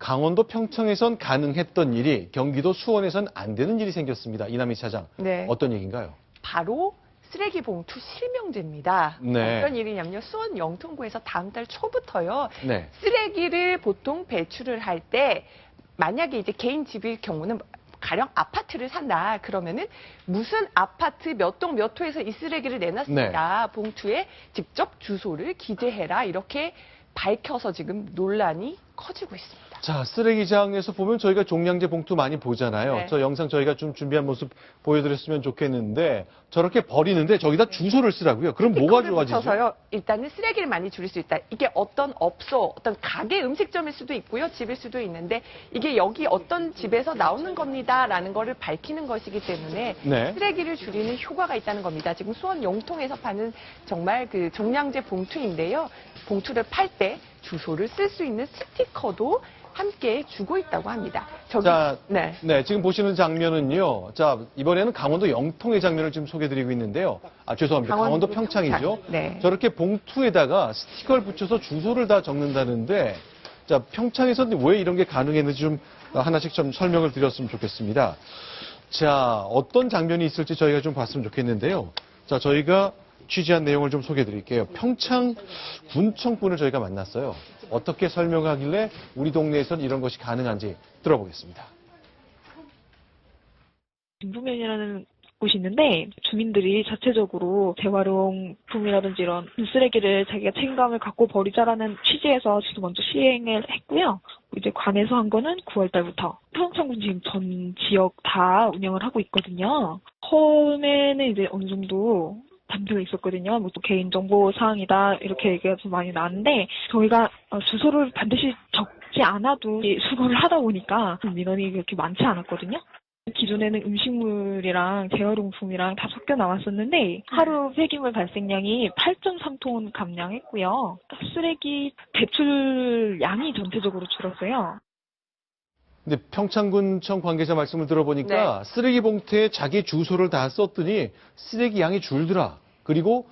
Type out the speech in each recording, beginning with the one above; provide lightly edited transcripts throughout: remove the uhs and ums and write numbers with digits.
강원도 평창에선 가능했던 일이 경기도 수원에선 안 되는 일이 생겼습니다. 이남희 차장. 네. 어떤 얘기인가요? 바로 쓰레기 봉투 실명제입니다. 네. 어떤 일이냐면요. 수원 영통구에서 다음 달 초부터요. 네. 쓰레기를 보통 배출을 할 때 만약에 이제 개인 집일 경우는 가령 아파트를 산다. 그러면은 무슨 아파트 몇 동 몇 호에서 이 쓰레기를 내놨습니다. 네. 봉투에 직접 주소를 기재해라. 이렇게 밝혀서 지금 논란이 커지고 있습니다. 자, 쓰레기장에서 보면 저희가 종량제 봉투 많이 보잖아요. 네. 저 영상 저희가 좀 준비한 모습 보여드렸으면 좋겠는데 저렇게 버리는데 저기다 주소를 쓰라고요. 그럼 뭐가 좋아지죠? 붙여서요. 일단은 쓰레기를 많이 줄일 수 있다. 이게 어떤 업소, 어떤 가게 음식점일 수도 있고요. 집일 수도 있는데 이게 여기 어떤 집에서 나오는 겁니다라는 거를 밝히는 것이기 때문에 네. 쓰레기를 줄이는 효과가 있다는 겁니다. 지금 수원 용통에서 파는 정말 그 종량제 봉투인데요. 봉투를 팔 때 주소를 쓸 수 있는 스티커도 함께 주고 있다고 합니다. 자, 네. 지금 보시는 장면은요. 자, 이번에는 강원도 영통의 장면을 지금 소개해드리고 있는데요. 아, 죄송합니다. 강원도 평창이죠. 평창. 네. 저렇게 봉투에다가 스티커를 붙여서 주소를 다 적는다는데, 자, 평창에서는 왜 이런 게 가능했는지 좀 하나씩 좀 설명을 드렸으면 좋겠습니다. 자, 어떤 장면이 있을지 저희가 좀 봤으면 좋겠는데요. 자, 저희가 취재한 내용을 좀 소개해드릴게요. 평창 군청분을 저희가 만났어요. 어떻게 설명하길래 우리 동네에선 이런 것이 가능한지 들어보겠습니다. 김부면이라는 곳이 있는데 주민들이 자체적으로 재활용품이라든지 이런 쓰레기를 자기가 책임감을 갖고 버리자라는 취지에서 지금 먼저 시행을 했고요. 이제 관에서 한 거는 9월 달부터 평창군 지금 전 지역 다 운영을 하고 있거든요. 처음에는 이제 어느 정도 담배가 있었거든요. 뭐 또 개인정보 사항이다 이렇게 얘기가 좀 많이 나왔는데 저희가 주소를 반드시 적지 않아도 수거를 하다 보니까 민원이 그렇게 많지 않았거든요. 기존에는 음식물이랑 재활용품이랑 다 섞여 나왔었는데 하루 폐기물 발생량이 8.3톤 감량했고요. 쓰레기 배출 양이 전체적으로 줄었어요. 근데 평창군청 관계자 말씀을 들어보니까 쓰레기 봉투에 자기 주소를 다 썼더니 쓰레기 양이 줄더라. 그리고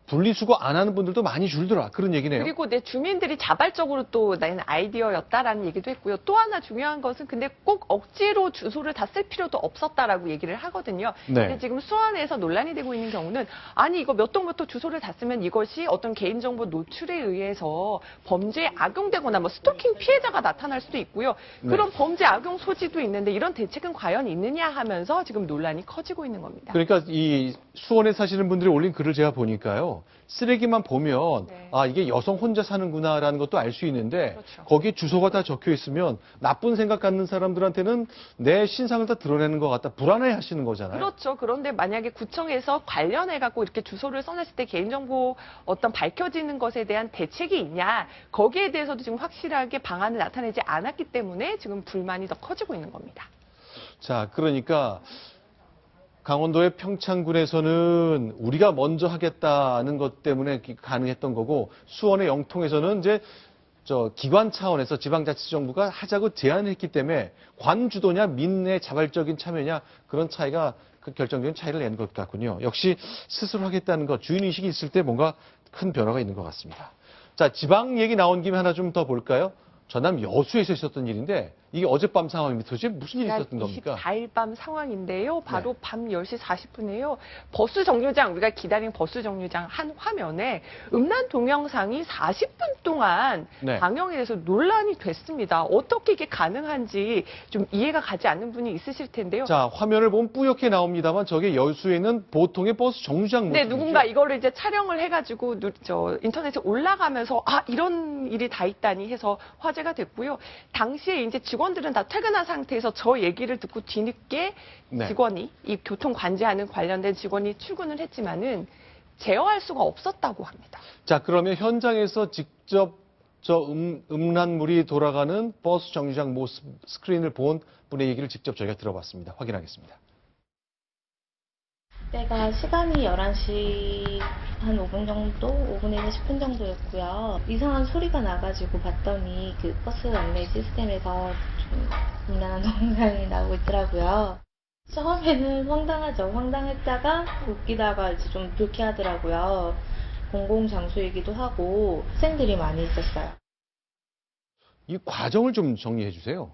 분리수거 안 하는 분들도 많이 줄더라. 그런 얘기네요. 그리고 내 주민들이 자발적으로 또 나는 아이디어였다라는 얘기도 했고요. 또 하나 중요한 것은 근데 꼭 억지로 주소를 다 쓸 필요도 없었다라고 얘기를 하거든요. 네. 근데 지금 수원에서 논란이 되고 있는 경우는 아니 이거 몇 동 몇 호 주소를 다 쓰면 이것이 어떤 개인정보 노출에 의해서 범죄에 악용되거나 뭐 스토킹 피해자가 나타날 수도 있고요. 그런 네. 범죄 악용 소지도 있는데 이런 대책은 과연 있느냐 하면서 지금 논란이 커지고 있는 겁니다. 그러니까 이 수원에 사시는 분들이 올린 글을 제가 보니까요. 쓰레기만 보면 네. 아 이게 여성 혼자 사는구나라는 것도 알 수 있는데 그렇죠. 거기에 주소가 다 적혀 있으면 나쁜 생각 갖는 사람들한테는 내 신상을 다 드러내는 것 같다. 불안해 하시는 거잖아요. 그렇죠. 그런데 만약에 구청에서 관련해갖고 이렇게 주소를 써냈을 때 개인정보 어떤 밝혀지는 것에 대한 대책이 있냐. 거기에 대해서도 지금 확실하게 방안을 나타내지 않았기 때문에 지금 불만이 더 커지고 있는 겁니다. 자, 그러니까 강원도의 평창군에서는 우리가 먼저 하겠다는 것 때문에 가능했던 거고 수원의 영통에서는 이제 기관 차원에서 지방자치정부가 하자고 제안을 했기 때문에 관 주도냐 민의 자발적인 참여냐 그런 차이가 그 결정적인 차이를 낸 것 같군요. 역시 스스로 하겠다는 것, 주인의식이 있을 때 뭔가 큰 변화가 있는 것 같습니다. 자, 지방 얘기 나온 김에 하나 좀 더 볼까요? 전남 여수에서 있었던 일인데 이게 어젯밤 상황입니다. 도대체 무슨 일이 있었던 겁니까? 24일 밤 상황인데요. 바로 네. 밤 10시 40분에요. 버스 정류장, 우리가 기다린 버스 정류장 한 화면에 음란 동영상이 40분 동안 네. 방영이 돼서 논란이 됐습니다. 어떻게 이게 가능한지 좀 이해가 가지 않는 분이 있으실 텐데요. 자, 화면을 보면 뿌옇게 나옵니다만 저게 여수에 있는 보통의 버스 정류장 모습이죠. 네, 누군가 이거를 이제 촬영을 해가지고 인터넷에 올라가면서 아 이런 일이 다 있다니 해서 화제가 됐고요. 당시에 이제 직원들은 다 퇴근한 상태에서 저 얘기를 듣고 뒤늦게 네. 직원이 이 교통 관제하는 관련된 직원이 출근을 했지만은 제어할 수가 없었다고 합니다. 자, 그러면 현장에서 직접 음란물이 돌아가는 버스 정류장 모습 스크린을 본 분의 얘기를 직접 저희가 들어봤습니다. 확인하겠습니다. 때가 시간이 11시 한 5분 정도? 5분에서 10분 정도였고요. 이상한 소리가 나가지고 봤더니 그 버스 안내 시스템에서 좀 음란한 동영상이 나오고 있더라고요. 처음에는 황당하죠. 황당했다가 웃기다가 이제 좀 불쾌하더라고요. 공공장소이기도 하고 학생들이 많이 있었어요. 이 과정을 좀 정리해 주세요.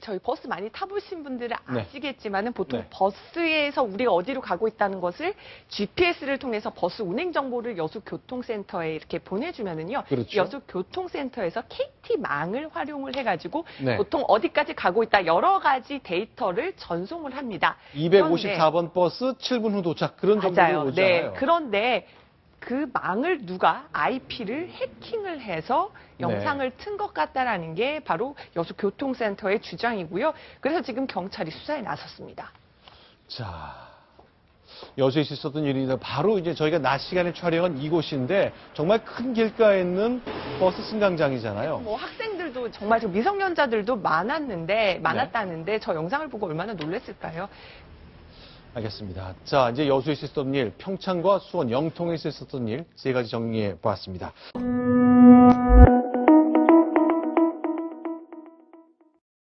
저희 버스 많이 타보신 분들은 네. 아시겠지만은 보통 네. 버스에서 우리가 어디로 가고 있다는 것을 GPS를 통해서 버스 운행 정보를 여수교통센터에 이렇게 보내주면은요. 그렇죠. 여수교통센터에서 KT망을 활용을 해가지고 네. 보통 어디까지 가고 있다 여러 가지 데이터를 전송을 합니다. 254번 버스 7분 후 도착 그런 정도로 맞아요. 오잖아요. 네. 그런데 그 망을 누가 IP를 해킹을 해서 영상을 튼 것 같다라는 게 바로 여수교통센터의 주장이고요. 그래서 지금 경찰이 수사에 나섰습니다. 자, 여수에 있었던 일입니다. 바로 이제 저희가 낮 시간에 촬영한 이곳인데 정말 큰 길가에 있는 버스 승강장이잖아요. 뭐 학생들도 정말 좀 미성년자들도 많았다는데 저 영상을 보고 얼마나 놀랐을까요? 알겠습니다. 자, 이제 여수에 있었던 일, 평창과 수원, 영통에서 있었던 일 세 가지 정리해 보았습니다.